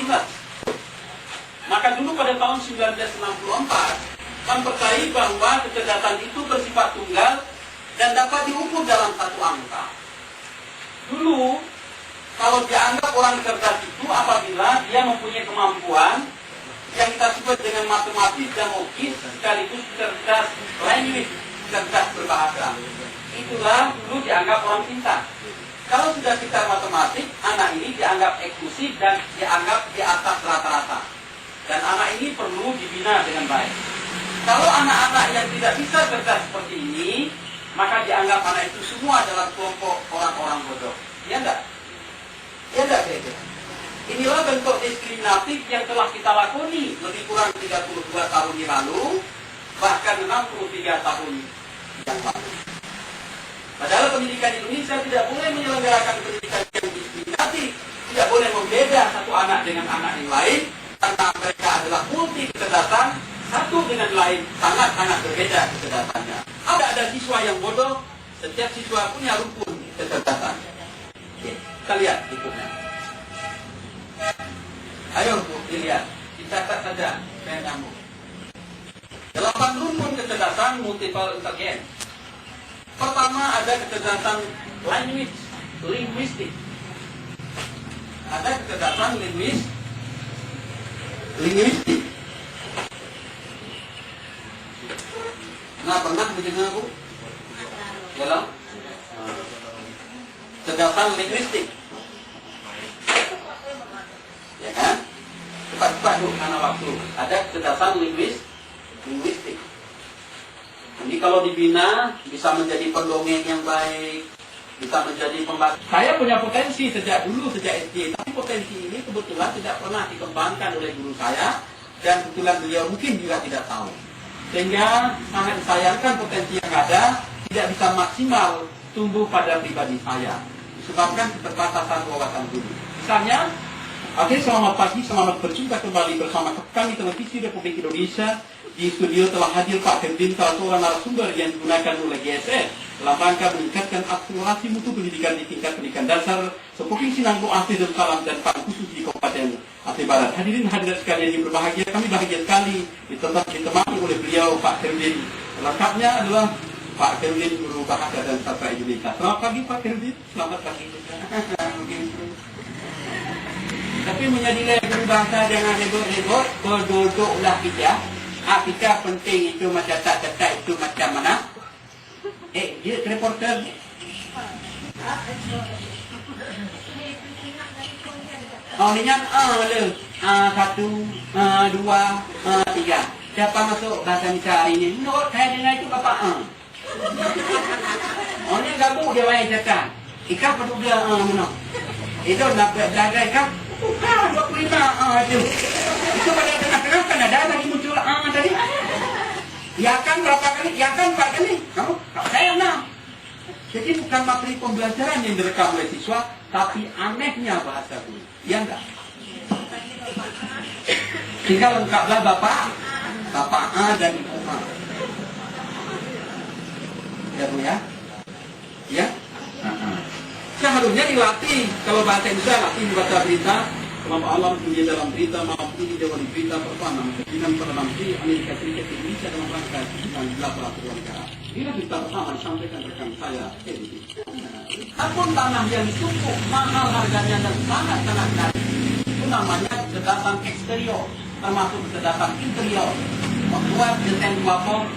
ingat. Maka dulu pada tahun 1964, mempercayai bahwa kecerdasan itu bersifat tunggal dan dapat diukur dalam satu angka. Dulu, kalau dianggap orang cerdas itu apabila dia mempunyai kemampuan yang kita sebut dengan matematis dan logis sekaligus cerdas language, cerdas berbahasa. Itulah dulu dianggap orang pintar. Kalau sudah pintar matematik, anak ini dianggap eksklusif dan dianggap di atas rata-rata. Dan anak ini perlu dibina dengan baik. Kalau anak-anak yang tidak bisa cerdas seperti ini, maka dianggap anak itu semua adalah kelompok orang-orang bodoh. Ya enggak? Ya enggak kira-kira? Inilah bentuk diskriminatif yang telah kita lakoni lebih kurang 32 tahun yang lalu, bahkan 63 tahun yang lalu. Padahal pendidikan Indonesia tidak boleh menyelenggarakan pendidikan yang diskriminatif, tidak boleh membeda satu anak dengan anak yang lain, karena mereka adalah multi kecerdasan, satu dengan lain sangat-sangat berbeda kecerdasannya. Ada siswa yang bodoh, setiap siswa punya rumpun kecerdasan. Oke, kita lihat bukunya. Ayo Bu, dilihat. Dicatat saja, saya nyambung. 8 rumpun kecerdasan multiple intelligence. Pertama ada kecerdasan linguistik. Ada kecerdasan linguistik. Nah, pernah mendengar Bu? Dalam kecerdasan linguistik. Ya kan? Cepat-cepat Bu, karena waktu. Ada kecerdasan linguistik. Ini kalau dibina bisa menjadi pendongeng yang baik, bisa menjadi pembaca. Saya punya potensi sejak dulu, sejak SD, tapi potensi ini kebetulan tidak pernah dikembangkan oleh guru saya, dan kebetulan beliau mungkin juga tidak tahu. Sehingga sangat disayangkan potensi yang ada tidak bisa maksimal tumbuh pada pribadi saya, disebabkan keterbatasan wawasan guru. Misalnya, oke, selamat pagi, selamat berjumpa kembali bersama kami Televisi Republik Indonesia. Di studio telah hadir Pak Ferdin, salah seorang narasumber yang digunakan oleh GSS dalam rangka meningkatkan akselerasi mutu pendidikan di tingkat pendidikan dasar seprovinsi Nanggung Aceh dan Salam dan Pak khusus di Kabupaten Aceh Barat. Hadirin hadirat sekalian yang berbahagia, kami bahagia sekali ditemani oleh beliau Pak Ferdin. Lengkapnya adalah Pak Ferdin, Guru Bahasa dan Sastra Indonesia. Selamat pagi Pak Ferdin. Selamat pagi. Tapi menjadi guru bahasa jangan rebut-rebut, berduduklah bijak. Kita penting itu macam tak itu macam mana? Dia reporter. Oh, ini yang le. 1, 2, 3. Siapa masuk bahasa Indonesia hari ini? Menurut saya dengar itu Bapak Oh, ini gabung dia main cakap. Ikan perlu dia mana? Itu nak belajar ikan. 25 itu. Itu pada tengah-tengah kan ada lagi muncul tadi. Ya kan berapa kali? Ya kan 4 kali. Kamu saya 6. Jadi bukan materi pembelajaran yang direkam oleh siswa, tapi anehnya bahasa guru. Ya enggak? Tinggal lengkaplah Bapak A dan Ibu A. Ya Bu ya? Ya? Seharusnya dilatih. Kalau bahasa Indonesia latih membaca berita, kemampuan alam punya dalam berita, mampu ini dewan berita pertama, keinginan Perdana Menteri Amerika Serikat Indonesia dalam rangka dengan peraturan negara. Inilah berita pertama disampaikan rekan saya. Akun tanah yang cukup mahal harganya dan sangat-sangat dari itu namanya kecerdasan eksterior, termasuk kecerdasan interior, membuat desain dua form